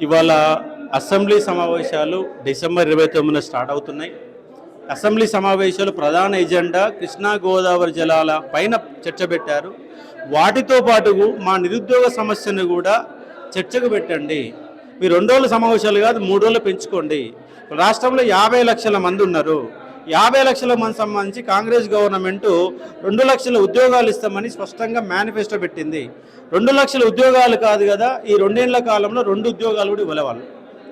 ఇవాళ అసెంబ్లీ సమావేశాలు December 29న start అవుతున్నాయి. అసెంబ్లీ సమావేశాలు ప్రధాన ఎజెండా కృష్ణా గోదావరి జలాల పైన చర్చ పెట్టారు. వాటితో పాటు మా నిరుద్యోగ సమస్యను కూడా చర్చకు పెట్టండి. మీరు 2 రోజుల సమావేశాలు కాదు 3 రోజులు పెంచుకోండి. రాష్ట్రంలో 50 లక్షల మంది ఉన్నారు. 50 లక్షల మంది సంబంధించి కాంగ్రెస్ గవర్నమెంట్ 2 లక్షల ఉద్యోగాలు ఇస్తామని స్పష్టంగా మేనిఫెస్టో పెట్టింది. 2 లక్షల ఉద్యోగాలు కాదు కదా, ఈ 2 ఏళ్ల కాలంలో 2 ఉద్యోగాలు కూడా ఇవ్వలేవాళ్ళు.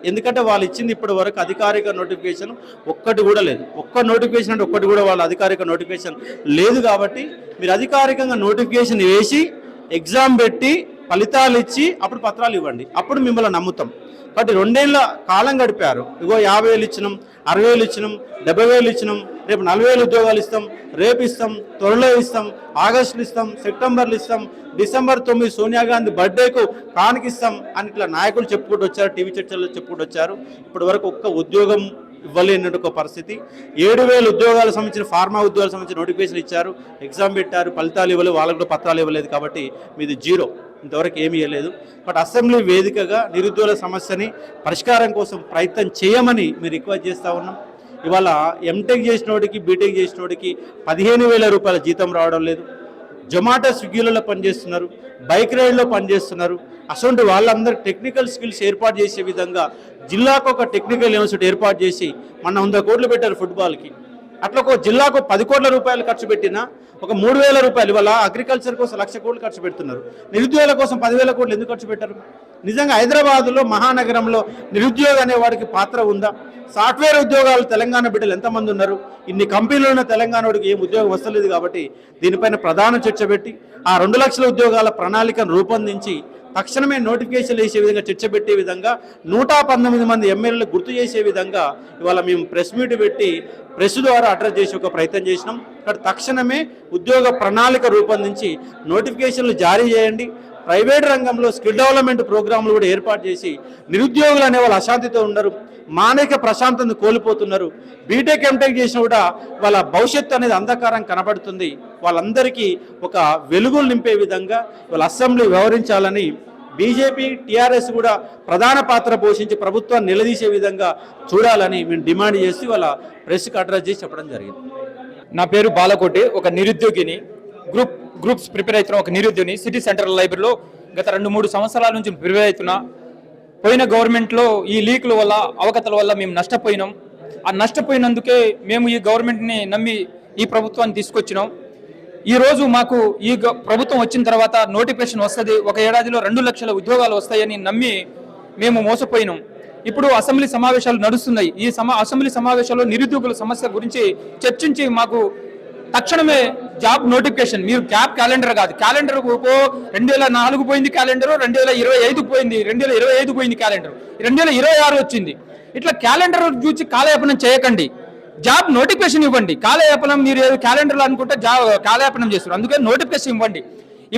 ఎందుకంటే వాళ్ళు ఇచ్చింది ఇప్పటి వరకు అధికారిక నోటిఫికేషన్ ఒక్కటి కూడా లేదు. ఒక్క నోటిఫికేషన్ అంటే ఒక్కటి కూడా వాళ్ళ అధికారిక నోటిఫికేషన్ లేదు. కాబట్టి మీరు అధికారికంగా నోటిఫికేషన్ వేసి ఎగ్జామ్ పెట్టి ఫలితాలు ఇచ్చి అప్పుడు పత్రాలు ఇవ్వండి, అప్పుడు మిమ్మల్ని నమ్ముతాం. కాబట్టి 2 ఏళ్ల కాలం గడిపారు. ఇగో 50,000 ఇచ్చినాం, 60,000 ఇచ్చినాం, 70,000 ఇచ్చినాం, రేపు 40,000 ఉద్యోగాలు ఇస్తాం, రేపు ఇస్తాం, త్వరలో ఇస్తాం, ఆగస్టులో ఇస్తాం, సెప్టెంబర్లో ఇస్తాం, డిసెంబర్ 9 సోనియా గాంధీ బర్త్డేకు కానికిస్తాం అని ఇట్లా నాయకులు చెప్పుకుంటూ వచ్చారు, టీవీ చర్చల్లో చెప్పుకుంటూ వచ్చారు. ఇప్పటి వరకు ఒక్క ఉద్యోగం ఇవ్వలేని ఒక పరిస్థితి. 7,000 ఉద్యోగాలకు సంబంధించిన ఫార్మా ఉద్యోగాలకు సంబంధించిన నోటిఫికేషన్ ఇచ్చారు, ఎగ్జామ్ పెట్టారు, ఫలితాలు ఇవ్వలేదు, వాళ్ళకు కూడా పత్రాలు ఇవ్వలేదు. కాబట్టి మీది జీరో, ఇంతవరకు ఏమీ ఇవ్వలేదు. బట్ అసెంబ్లీ వేదికగా నిరుద్యోగ సమస్యని పరిష్కారం కోసం ప్రయత్నం చేయమని మీరు రిక్వెస్ట్ చేస్తూ ఉన్నాం. ఇవాళ ఎంటెక్ చేసినోడికి బీటెక్ చేసినోడికి 15,000 రూపాయల జీతం రావడం లేదు. జొమాటో స్విగ్గీలలో పనిచేస్తున్నారు, బైక్ రైడ్లో పనిచేస్తున్నారు. అసలు వాళ్ళందరూ టెక్నికల్ స్కిల్స్ ఏర్పాటు చేసే విధంగా జిల్లాకు ఒక టెక్నికల్ యూనివర్సిటీ ఏర్పాటు చేసి మన 100 కోట్లు పెట్టారు ఫుట్బాల్కి. అట్లా ఒక జిల్లాకు 10 కోట్ల రూపాయలు ఖర్చు పెట్టినా ఒక 3,000 రూపాయలు ఇవాళ అగ్రికల్చర్ కోసం 1,00,000 కోట్లు ఖర్చు పెడుతున్నారు. నిరుద్యోగుల కోసం 10,000 కోట్లు ఎందుకు ఖర్చు పెట్టారు? నిజంగా హైదరాబాదులో మహానగరంలో నిరుద్యోగ అనేవాడికి పాత్ర ఉందా? సాఫ్ట్వేర్ ఉద్యోగాలు తెలంగాణ బిడ్డలు ఎంతమంది ఉన్నారు? ఇన్ని కంపెనీలు ఉన్న తెలంగాణ వాడికి ఏం ఉద్యోగం వస్తలేదు. కాబట్టి దీనిపైన ప్రధాన చర్చ పెట్టి ఆ 2 లక్షల ఉద్యోగాల ప్రణాళికను రూపొందించి తక్షణమే నోటిఫికేషన్ వేసే విధంగా చర్చ పెట్టే విధంగా 119 మంది ఎమ్మెల్యేలు గుర్తు చేసే విధంగా ఇవాళ మేము ప్రెస్ మీట్ పెట్టి ప్రెస్ ద్వారా అడ్రస్ చేసి ఒక ప్రయత్నం చేసినాం. కాబట్టి తక్షణమే ఉద్యోగ ప్రణాళిక రూపొందించి నోటిఫికేషన్లు జారీ చేయండి. ప్రైవేట్ రంగంలో స్కిల్ డెవలప్మెంట్ ప్రోగ్రాంలు కూడా ఏర్పాటు చేసి నిరుద్యోగులు అనే వాళ్ళు అశాంతితో ఉన్నారు, మానసిక ప్రశాంతతను కోల్పోతున్నారు. బీటెక్ ఎంటెక్ చేసినా కూడా వాళ్ళ భవిష్యత్తు అనేది అంధకారం కనబడుతుంది. వాళ్ళందరికీ ఒక వెలుగులు నింపే విధంగా వాళ్ళ అసెంబ్లీ వ్యవహరించాలని బీజేపీ టీఆర్ఎస్ కూడా ప్రధాన పాత్ర పోషించి ప్రభుత్వాన్ని నిలదీసే విధంగా చూడాలని మేము డిమాండ్ చేసి వాళ్ళ ప్రెస్కి అడ్రస్ చేసి చెప్పడం జరిగింది. నా పేరు బాలకోటి, ఒక నిరుద్యోగిని, గ్రూప్స్ ప్రిపేర్ అవుతున్న ఒక నిరుద్యోగిని. సిటీ సెంట్రల్ లైబ్రరీలో గత 2-3 సంవత్సరాల నుంచి ప్రిపేర్ అవుతున్నా. పోయిన గవర్నమెంట్లో ఈ లీకుల వల్ల అవకతల వల్ల మేము నష్టపోయినాం. ఆ నష్టపోయినందుకే మేము ఈ గవర్నమెంట్ని నమ్మి ఈ ప్రభుత్వాన్ని తీసుకొచ్చినాం. ఈరోజు మాకు ఈ ప్రభుత్వం వచ్చిన తర్వాత నోటిఫికేషన్ వస్తుంది, 1 ఏడాదిలో 2 లక్షల ఉద్యోగాలు వస్తాయని నమ్మి మేము మోసపోయినాం. ఇప్పుడు అసెంబ్లీ సమావేశాలు నడుస్తున్నాయి. ఈ అసెంబ్లీ సమావేశాల్లో నిరుద్యోగుల సమస్య గురించి చర్చించి మాకు తక్షణమే జాబ్ నోటిఫికేషన్, మీరు జాబ్ క్యాలెండర్ కాదు, క్యాలెండర్ 2004 పోయింది క్యాలెండర్, 2025 పోయింది, 2025 పోయింది క్యాలెండర్, 2026 వచ్చింది. ఇట్లా క్యాలెండర్ చూసి కాలయాపనం చేయకండి, జాబ్ నోటిఫికేషన్ ఇవ్వండి. కాలయాపనం మీరు క్యాలెండర్లో అనుకుంటే కాలయాపనం చేస్తారు, అందుకే నోటిఫికేషన్ ఇవ్వండి.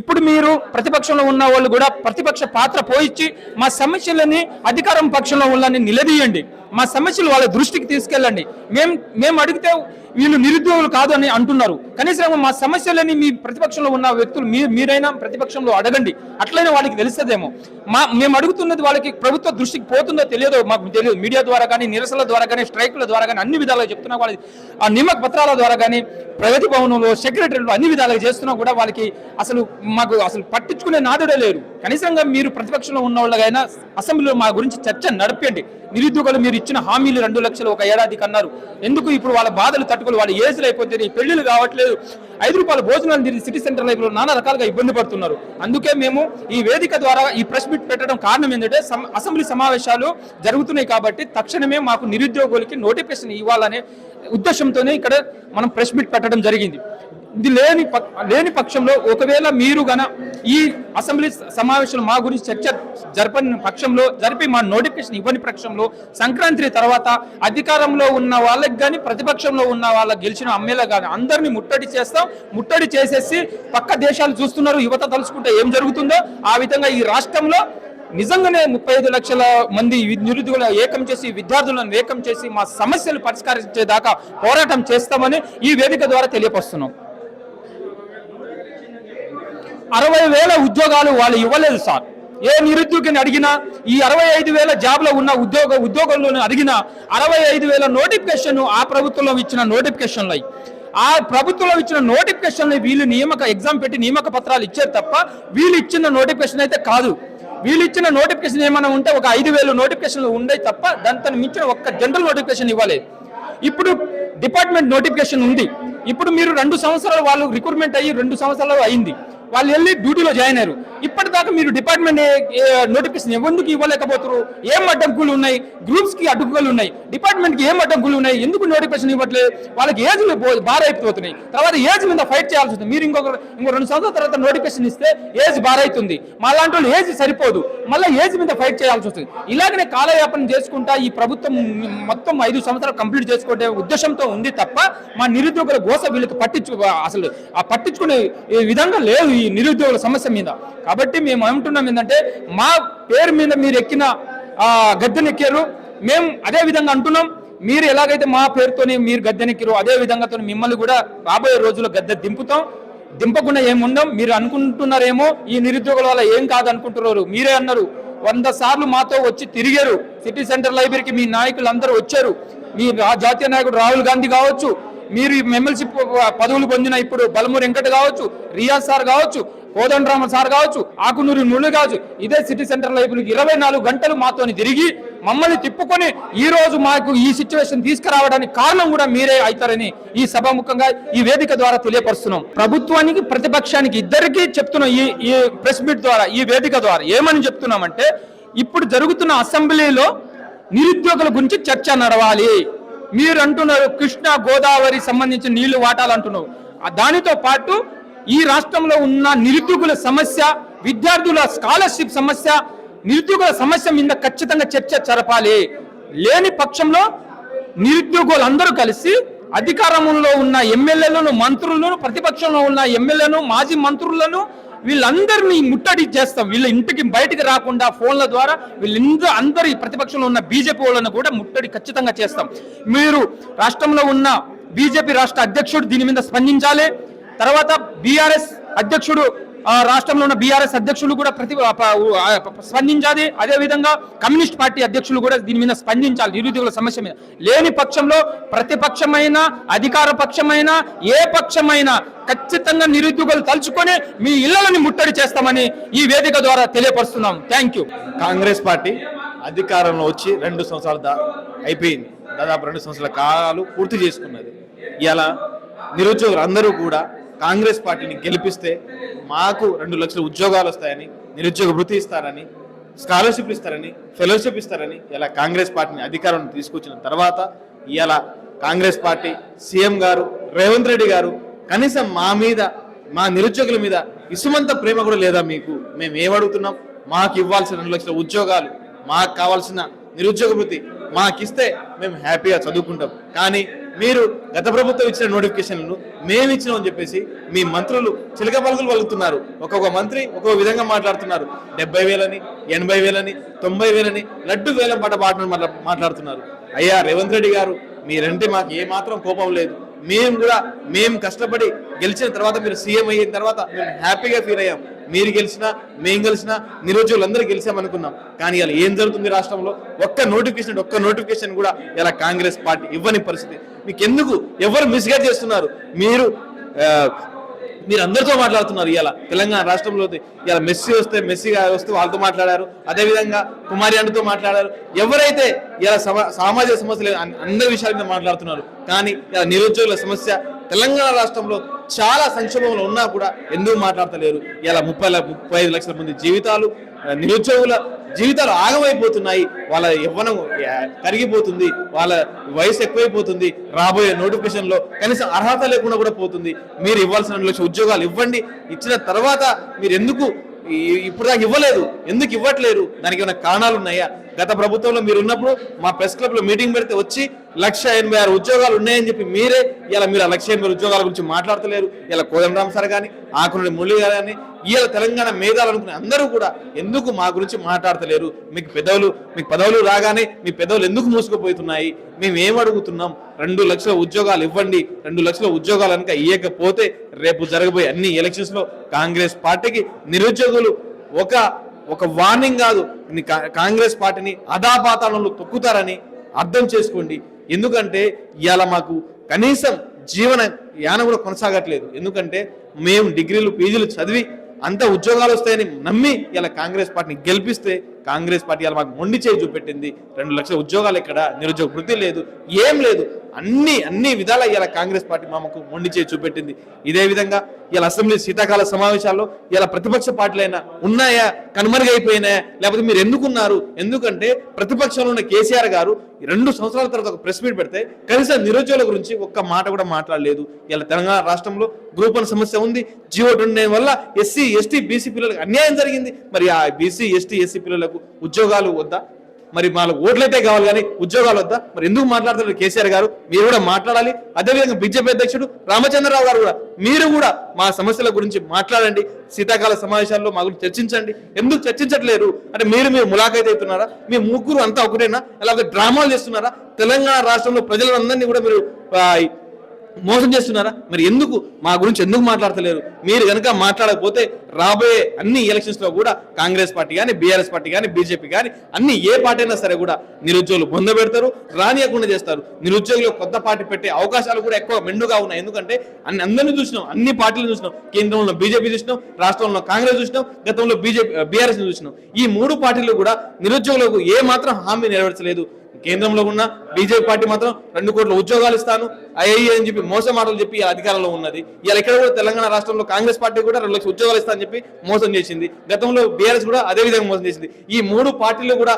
ఇప్పుడు మీరు ప్రతిపక్షంలో ఉన్న వాళ్ళు కూడా ప్రతిపక్ష పాత్ర పోయించి మా సమస్యలని అధికారం పక్షంలో వాళ్ళని నిలదీయండి, మా సమస్యలు వాళ్ళ దృష్టికి తీసుకెళ్ళండి. మేము అడిగితే వీళ్ళు నిరుద్యోగులు కాదు అని అంటున్నారు. కనీసం మా సమస్యలని మీ ప్రతిపక్షంలో ఉన్న వ్యక్తులు మీరైనా ప్రతిపక్షంలో అడగండి, అట్లయినా వాళ్ళకి తెలుస్తుందేమో. మేము అడుగుతున్నది వాళ్ళకి ప్రభుత్వ దృష్టికి పోతుందో తెలియదో మాకు తెలియదు. మీడియా ద్వారా కానీ, నిరసనల ద్వారా కానీ, స్ట్రైకుల ద్వారా కానీ అన్ని విధాలుగా చెప్తున్నా వాళ్ళకి, ఆ నియామక పత్రాల ద్వారా కానీ, ప్రగతి భవనంలో సెక్రటరీలు అన్ని విధాలుగా చేస్తున్నా కూడా వాళ్ళకి మాకు పట్టించుకునే నాదుడే లేరు. కనీసంగా మీరు ప్రతిపక్షంలో ఉన్న వాళ్ళకైనా అసెంబ్లీలో మా గురించి చర్చ నడిపండి. నిరుద్యోగులు మీరు ఇచ్చిన హామీలు 2 లక్షలు 1 ఏడాదికి అన్నారు, ఎందుకు ఇప్పుడు వాళ్ళ బాధలు తట్టుకోవాలి? వాళ్ళ ఏజ్లు అయిపోతే పెళ్లిళ్ళు కావట్లేదు, 5 రూపాయల భోజనాలు తిరిగి సిటీ సెంటర్ లైబ్రరీలో నానా రకాలుగా ఇబ్బంది పడుతున్నారు. అందుకే మేము ఈ వేదిక ద్వారా ఈ ప్రెస్ మీట్ పెట్టడం కారణం ఏంటంటే అసెంబ్లీ సమావేశాలు జరుగుతున్నాయి కాబట్టి తక్షణమే మాకు నిరుద్యోగులకి నోటిఫికేషన్ ఇవ్వాలనే ఉద్దేశంతోనే ఇక్కడ మనం ప్రెస్ మీట్ పెట్టడం జరిగింది. ఇది లేని పక్షంలో ఒకవేళ మీరు గన ఈ అసెంబ్లీ సమావేశాలు మా గురించి చర్చ జరపని పక్షంలో, జరిపి మా నోటిఫికేషన్ ఇవ్వని పక్షంలో సంక్రాంతి తర్వాత అధికారంలో ఉన్న వాళ్ళకి కానీ ప్రతిపక్షంలో ఉన్న వాళ్ళకి గెలిచిన ఎమ్మెల్యే కానీ అందరినీ ముట్టడి చేస్తాం. ముట్టడి చేసేసి పక్క దేశాలు చూస్తున్నారు, యువత తలుచుకుంటే ఏం జరుగుతుందో ఆ విధంగా ఈ రాష్ట్రంలో నిజంగానే 35 లక్షల మంది నిరుద్యోగులను ఏకం చేసి, విద్యార్థులను ఏకం చేసి మా సమస్యలు పరిష్కరించేదాకా పోరాటం చేస్తామని ఈ వేదిక ద్వారా తెలియపరుస్తున్నాం. 60,000 ఉద్యోగాలు వాళ్ళు ఇవ్వలేదు సార్. ఏ నిరుద్యోగిని అడిగినా ఈ 65,000 జాబ్లో ఉన్న ఉద్యోగులను అడిగినా 65,000 నోటిఫికేషన్ ఆ ప్రభుత్వంలో ఇచ్చిన నోటిఫికేషన్లు అయ్యి ఆ ప్రభుత్వంలో ఇచ్చిన నోటిఫికేషన్ వీళ్ళు ఎగ్జామ్ పెట్టి నియామక పత్రాలు ఇచ్చారు తప్ప వీళ్ళు ఇచ్చిన నోటిఫికేషన్ అయితే కాదు. వీళ్ళు ఇచ్చిన నోటిఫికేషన్ ఏమైనా ఉంటే ఒక 5,000 నోటిఫికేషన్లు ఉండే తప్ప దాంతో మించిన ఒక్క జనరల్ నోటిఫికేషన్ ఇవ్వలేదు. ఇప్పుడు డిపార్ట్మెంట్ నోటిఫికేషన్ ఉంది. ఇప్పుడు మీరు 2 సంవత్సరాలు వాళ్ళు రిక్రూట్మెంట్ అయ్యి 2 సంవత్సరాలు అయింది, వాళ్ళు వెళ్ళి డ్యూటీలో జాయిన్ అయ్యారు. ఇప్పటిదాకా మీరు డిపార్ట్మెంట్ నోటిఫికేషన్ ఎందుకు ఇవ్వలేకపోతారు? ఏం అడ్డంకులు ఉన్నాయి? గ్రూప్స్ కి అడ్డంకులు ఉన్నాయి, డిపార్ట్మెంట్ కి ఏం అడ్డంకులు ఉన్నాయి? ఎందుకు నోటిఫికేషన్ ఇవ్వట్లేదు? వాళ్ళకి ఏజ్ బార్ అయిపోతున్నాయి, తర్వాత ఏజ్ మీద ఫైట్ చేయాల్సి వస్తుంది. మీరు ఇంకో 2 సంవత్సరాల తర్వాత నోటిఫికేషన్ ఇస్తే ఏజ్ బార్ అవుతుంది, మా లాంటి వాళ్ళు ఏజ్ సరిపోదు, మళ్ళీ ఏజ్ మీద ఫైట్ చేయాల్సి వస్తుంది. ఇలాగనే కాలయాపన చేసుకుంటా ఈ ప్రభుత్వం మొత్తం 5 సంవత్సరాలు కంప్లీట్ చేసుకుంటే ఉద్దేశంతో ఉంది తప్ప మా నిరుద్యోగుల గోస వీళ్ళకి పట్టించుకునే విధంగా లేదు ఈ నిరుద్యోగుల సమస్య మీద. కాబట్టి మేము ఏమంటున్నాం ఏంటంటే మా పేరు మీద మీరు ఎక్కిన గద్దెనెక్కారు, మేము అదే విధంగా అంటున్నాం. మీరు ఎలాగైతే మా పేరుతోని మీరు గద్దెనెక్కారు అదే విధంగా మిమ్మల్ని కూడా రాబోయే రోజుల్లో గద్దె దింపుతాం. దింపకుండా ఏముండం. మీరు అనుకుంటున్నారేమో ఈ నిరుద్యోగుల వల్ల ఏం కాదనుకుంటున్నారు. మీరే అన్నారు 100 సార్లు మాతో వచ్చి తిరిగారు. సిటీ సెంటర్ లైబ్రరీకి మీ నాయకులు అందరూ వచ్చారు. మీ జాతీయ నాయకుడు రాహుల్ గాంధీ కావచ్చు, మీరు ఎమ్మెల్సీ పదవులు పొందిన ఇప్పుడు బలమూరి వెంకట కావచ్చు, రియాజ్ సార్ కావచ్చు, కోదండరామ సార్ కావచ్చు, ఆకునూరి మురళి కావచ్చు, ఇదే సిటీ సెంటర్ లైబ్రరీకి 24 గంటలు మాతోని తిరిగి మమ్మల్ని తిప్పుకొని ఈ రోజు మాకు ఈ సిచ్యువేషన్ తీసుకురావడానికి కారణం కూడా మీరే అవుతారని ఈ సభాముఖంగా ఈ వేదిక ద్వారా తెలియపరుస్తున్నాం. ప్రభుత్వానికి ప్రతిపక్షానికి ఇద్దరికీ చెప్తున్నాం ఈ ప్రెస్ మీట్ ద్వారా, ఈ వేదిక ద్వారా ఏమని చెప్తున్నామంటే ఇప్పుడు జరుగుతున్న అసెంబ్లీలో నిరుద్యోగుల గురించి చర్చ నడవాలి. మీరు అంటున్నారు కృష్ణా గోదావరి సంబంధించిన నీళ్లు వాటాలు అంటున్నారు. దానితో పాటు ఈ రాష్ట్రంలో ఉన్న నిరుద్యోగుల సమస్య, విద్యార్థుల స్కాలర్షిప్ సమస్య, నిరుద్యోగుల సమస్య మీద ఖచ్చితంగా చర్చ జరపాలి. లేని పక్షంలో నిరుద్యోగులందరూ కలిసి అధికారంలో ఉన్న ఎమ్మెల్యేలను, మంత్రులను, ప్రతిపక్షంలో ఉన్న ఎమ్మెల్యేలను, మాజీ మంత్రులను వీళ్ళందరినీ ముట్టడి చేస్తాం. వీళ్ళ ఇంటికి బయటికి రాకుండా ఫోన్ల ద్వారా అందరి ప్రతిపక్షంలో ఉన్న బీజేపీ వాళ్ళను కూడా ముట్టడి ఖచ్చితంగా చేస్తాం. మీరు రాష్ట్రంలో ఉన్న బీజేపీ రాష్ట్ర అధ్యక్షుడు దీని మీద స్పందించాలి. తర్వాత బీఆర్ఎస్ అధ్యక్షుడు, రాష్ట్రంలో ఉన్న బీఆర్ఎస్ అధ్యక్షులు కూడా స్పందించాలి. అదేవిధంగా కమ్యూనిస్ట్ పార్టీ అధ్యక్షులు కూడా దీని మీద స్పందించాలి. నిరుద్యోగుల సమస్య మీద లేని పక్షంలో ప్రతిపక్షమైన, అధికార పక్షమైన, ఏ పక్షమైనా ఖచ్చితంగా నిరుద్యోగులు తలుచుకొని మీ ఇళ్లను ముట్టడి చేస్తామని ఈ వేదిక ద్వారా తెలియపరుస్తున్నాం. Thank you. కాంగ్రెస్ పార్టీ అధికారంలో వచ్చి 2 సంవత్సరాలు అయిపోయింది. దాదాపు 2 సంవత్సరాల కాలాలు పూర్తి చేసుకున్నది. ఇలా నిరుద్యోగులు అందరూ కూడా కాంగ్రెస్ పార్టీని గెలిపిస్తే మాకు 2 లక్షల ఉద్యోగాలు వస్తాయని, నిరుద్యోగ వృత్తి ఇస్తారని, స్కాలర్షిప్ ఇస్తారని, ఫెలోషిప్ ఇస్తారని ఇలా కాంగ్రెస్ పార్టీని అధికారం తీసుకొచ్చిన తర్వాత ఇలా కాంగ్రెస్ పార్టీ సీఎం గారు రేవంత్ రెడ్డి గారు కనీసం మా మీద, మా నిరుద్యోగుల మీద ఇసుమంత ప్రేమ కూడా లేదా మీకు? మేము ఏమడుగుతున్నాం? మాకు ఇవ్వాల్సిన 2 లక్షల ఉద్యోగాలు, మాకు కావాల్సిన నిరుద్యోగ వృత్తి మాకిస్తే మేము హ్యాపీగా చదువుకుంటాం. కానీ మీరు గత ప్రభుత్వం ఇచ్చిన నోటిఫికేషన్లను మేము ఇచ్చినామని చెప్పేసి మీ మంత్రులు చిలక పలుకులు పలుకుతున్నారు. ఒక్కొక్క మంత్రి ఒక్కొక్క విధంగా మాట్లాడుతున్నారు. 70,000 అని, 80,000 అని, 90,000 అని లడ్డు వేలం పాట మాట్లాడుతున్నారు. అయ్యా రేవంత్ రెడ్డి గారు, మీరంటే మాకు ఏమాత్రం కోపం లేదు. మేము కష్టపడి గెలిచిన తర్వాత, మీరు సీఎం అయిన తర్వాత మేము హ్యాపీగా ఫీల్ అయ్యాం. మీరు గెలిచినా, మేము గెలిచినా, నిరుద్యోగులందరూ గెలిచామనుకున్నాం. కానీ ఇలా ఏం జరుగుతుంది రాష్ట్రంలో? ఒక్క నోటిఫికేషన్ కూడా ఇలా కాంగ్రెస్ పార్టీ ఇవ్వని పరిస్థితి. మీకు ఎందుకు? ఎవరు మిస్గైడ్ చేస్తున్నారు? మీరు అందరితో మాట్లాడుతున్నారు. ఇలా తెలంగాణ రాష్ట్రంలో ఇలా మెస్సీ వస్తే వాళ్ళతో మాట్లాడారు. అదేవిధంగా కుమారి అంటతో మాట్లాడారు. ఎవరైతే ఇలా సామాజిక సమస్యలు అందరి విషయాల మీద మాట్లాడుతున్నారు. కానీ ఇలా నిరుద్యోగుల సమస్య తెలంగాణ రాష్ట్రంలో చాలా సంక్షోభంలో ఉన్నా కూడా ఎందుకు మాట్లాడతలేరు? ఇలా 35 లక్షల మంది నిరుద్యోగుల జీవితాలు ఆగమైపోతున్నాయి. వాళ్ళ యవ్వనం కరిగిపోతుంది, వాళ్ళ వయసు ఎక్కువైపోతుంది. రాబోయే నోటిఫికేషన్లో కనీసం అర్హత లేకుండా కూడా పోతుంది. మీరు ఇవ్వాల్సిన 2 లక్షల ఉద్యోగాలు ఇవ్వండి. ఇచ్చిన తర్వాత మీరు ఎందుకు ఇప్పుడు దాకా ఇవ్వలేదు? ఎందుకు ఇవ్వట్లేరు? దానికి ఏమైనా కారణాలు ఉన్నాయా? గత ప్రభుత్వంలో మీరు ఉన్నప్పుడు మా ప్రెస్ క్లబ్ లో మీటింగ్ పెడితే వచ్చి 186 ఉద్యోగాలు ఉన్నాయని చెప్పి మీరు 180 ఉద్యోగాల గురించి మాట్లాడతలేరు. ఇలా కోదండరామ సార్ కానీ, ఆకునూరి మురళి గారు కానీ, ఇలా తెలంగాణ మేధావులు అనుకునే అందరూ కూడా ఎందుకు మా గురించి మాట్లాడతలేరు? మీకు పదవులు రాగానే మీ పెదవులు ఎందుకు మూసుకుపోతున్నాయి? మేము ఏం అడుగుతున్నాం? 2 లక్షల ఉద్యోగాలు ఇవ్వండి. 2 లక్షల ఉద్యోగాలు కనుక ఇవ్వకపోతే రేపు జరగబోయే అన్ని ఎలక్షన్స్ లో కాంగ్రెస్ పార్టీకి నిరుద్యోగులు ఒక వార్నింగ్ కాదు, కాంగ్రెస్ పార్టీని అధాపాతాళంలో తొక్కుతారని అర్థం చేసుకోండి. ఎందుకంటే ఇవాళ మాకు కనీసం జీవన యాన కూడా కొనసాగట్లేదు. ఎందుకంటే మేము డిగ్రీలు పీజీలు చదివి అంత ఉద్యోగాలు వస్తాయని నమ్మి ఇలా కాంగ్రెస్ పార్టీని గెలిపిస్తే కాంగ్రెస్ పార్టీ ఇలా మాకు మొండి చేయి చూపెట్టింది. 2 లక్షల ఉద్యోగాలు ఎక్కడ, నిరుద్యోగ వృత్తి లేదు, ఏం లేదు. అన్ని విధాలా ఇలా కాంగ్రెస్ పార్టీ మాకు మొండి చేయి చూపెట్టింది. ఇదే విధంగా ఇలా అసెంబ్లీ శీతాకాల సమావేశాల్లో ఇలా ప్రతిపక్ష పార్టీలైనా ఉన్నాయా, కనుమరుగైపోయినాయా, లేకపోతే మీరు ఎందుకున్నారు? ఎందుకంటే ప్రతిపక్షంలో ఉన్న కేసీఆర్ గారు 2 సంవత్సరాల తర్వాత ఒక ప్రెస్ మీట్ పెడితే కనీసం నిరుద్యోగుల గురించి ఒక్క మాట కూడా మాట్లాడలేదు. ఇలా తెలంగాణ రాష్ట్రంలో గ్రూప్ 1 సమస్య ఉంది. G.O. 29 వల్ల ఎస్సీ ఎస్టీ బీసీ పిల్లలకు అన్యాయం జరిగింది. మరి ఆ బీసీ ఎస్టీ ఎస్సీ పిల్లలకు ఉద్యోగాలు వద్దా? మరి వాళ్ళకు ఓట్లయితే కావాలి కానీ ఉద్యోగాలు వద్దా? మరి ఎందుకు మాట్లాడుతున్నారు కేసీఆర్ గారు? మీరు కూడా మాట్లాడాలి. అదేవిధంగా బీజేపీ అధ్యక్షుడు రామచంద్రరావు గారు కూడా మీరు కూడా మా సమస్యల గురించి మాట్లాడండి, శీతాకాల సమావేశాల్లో మా గురించి చర్చించండి. ఎందుకు చర్చించట్లేరు అంటే మీరు ములాఖైతే అవుతున్నారా? మీ ముగ్గురు అంతా ఒకటేనా, లేకపోతే డ్రామాలు చేస్తున్నారా? తెలంగాణ రాష్ట్రంలో ప్రజలందరినీ కూడా మీరు మోసం చేస్తున్నారా? మరి ఎందుకు మా గురించి ఎందుకు మాట్లాడతలేరు? మీరు కనుక మాట్లాడకపోతే రాబోయే అన్ని ఎలక్షన్స్ లో కూడా కాంగ్రెస్ పార్టీ కానీ, బీఆర్ఎస్ పార్టీ కానీ, బీజేపీ కానీ అన్ని ఏ పార్టీ అయినా సరే కూడా నిరుద్యోగులు పొందబెడతారు, రానియకుండా చేస్తారు. నిరుద్యోగులు కొత్త పార్టీ పెట్టే అవకాశాలు కూడా ఎక్కువ మెండుగా ఉన్నాయి. ఎందుకంటే అందరినీ చూసినాం, అన్ని పార్టీలను చూసినాం. కేంద్రంలో బీజేపీ చూసినాం, రాష్ట్రంలో కాంగ్రెస్ చూసినాం, గతంలో బీఆర్ఎస్ చూసినాం. ఈ 3 పార్టీలు కూడా నిరుద్యోగులకు ఏ మాత్రం హామీ నెరవేర్చలేదు. కేంద్రంలో ఉన్న బీజేపీ పార్టీ మాత్రం 2 కోట్ల ఉద్యోగాలు ఇస్తాను ఐఐ అని చెప్పి మోసం మాటలు చెప్పి అధికారంలో ఉన్నది. ఇలా ఇక్కడ కూడా తెలంగాణ రాష్ట్రంలో కాంగ్రెస్ పార్టీ కూడా 2 లక్షల ఉద్యోగాలు ఇస్తా అని చెప్పి మోసం చేసింది. గతంలో బీఆర్ఎస్ కూడా అదే విధంగా మోసం చేసింది. ఈ 3 పార్టీలు కూడా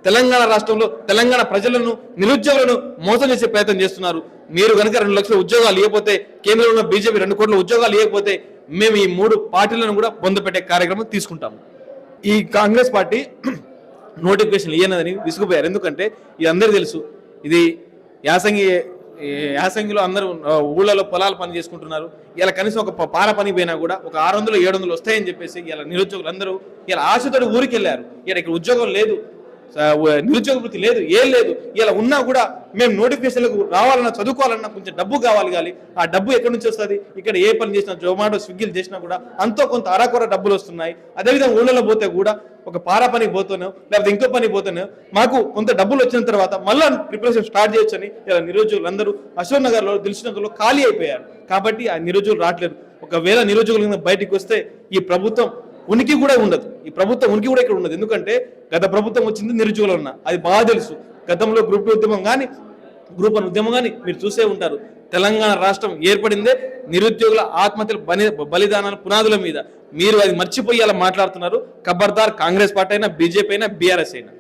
తెలంగాణ రాష్ట్రంలో తెలంగాణ ప్రజలను, నిరుద్యోగులను మోసం చేసే ప్రయత్నం చేస్తున్నారు. మీరు కనుక 2 లక్షల ఉద్యోగాలు ఇవ్వకపోతే, కేంద్రంలో ఉన్న బీజేపీ 2 కోట్ల ఉద్యోగాలు ఇవ్వకపోతే మేము ఈ 3 పార్టీలను కూడా పొందపెట్టే కార్యక్రమం తీసుకుంటాము. ఈ కాంగ్రెస్ పార్టీ నోటిఫికేషన్ ఇయ్యనదని విసుగుపోయారు. ఎందుకంటే ఇది అందరికీ తెలుసు, ఇది యాసంగిలో అందరూ ఊళ్ళలో పొలాలు పని చేసుకుంటున్నారు. ఇలా కనీసం ఒక పాల పని పోయినా కూడా ఒక 600 700 వస్తాయని చెప్పేసి ఇలా నిరుద్యోగులు అందరూ ఇలా ఆశతోటి ఊరికి వెళ్ళారు. ఇక్కడ ఉద్యోగం లేదు, నిరుద్యోగ వృత్తి లేదు, ఏం లేదు. ఇలా ఉన్నా కూడా మేము నోటిఫికేషన్లకు రావాలన్నా, చదువుకోవాలన్నా కొంచెం డబ్బు కావాలి. ఆ డబ్బు ఎక్కడి నుంచి వస్తుంది? ఇక్కడ ఏ పని చేసినా, జొమాటో స్విగ్గీలు చేసినా కూడా అంతో కొంత అరాకొర డబ్బులు వస్తున్నాయి. అదేవిధంగా ఊళ్ళలో పోతే కూడా ఒక పారా పనికి పోతున్నాం, లేకపోతే ఇంకో పని పోతున్నాం, మాకు కొంత డబ్బులు వచ్చిన తర్వాత మళ్ళీ ప్రిపరేషన్ స్టార్ట్ చేయొచ్చని ఇలా నిరుద్యోగులు అందరూ అశోక్ నగర్లో, దిల్సుఖ్నగర్లో ఖాళీ అయిపోయారు. కాబట్టి ఆ నిరుద్యోగులు రావట్లేదు. ఒకవేళ నిరుద్యోగులు బయటికి వస్తే ఈ ప్రభుత్వం ఉనికి కూడా ఉండదు. ఈ ప్రభుత్వం ఉనికి కూడా ఇక్కడ ఉండదు. ఎందుకంటే గత ప్రభుత్వం వచ్చింది నిరుద్యోగులు ఉన్న, అది బాగా తెలుసు. గతంలో గ్రూప్ 2 ఉద్యమం కానీ, గ్రూప్ 1 ఉద్యమం కానీ మీరు చూసే ఉంటారు. తెలంగాణ రాష్ట్రం ఏర్పడిందే నిరుద్యోగుల ఆత్మహత్యల బలిదానాల పునాదుల మీద. మీరు అది మర్చిపోయి అలా మాట్లాడుతున్నారు. ఖబర్దార్, కాంగ్రెస్ పార్టీ అయినా, బీజేపీ అయినా, బీఆర్ఎస్ అయినా.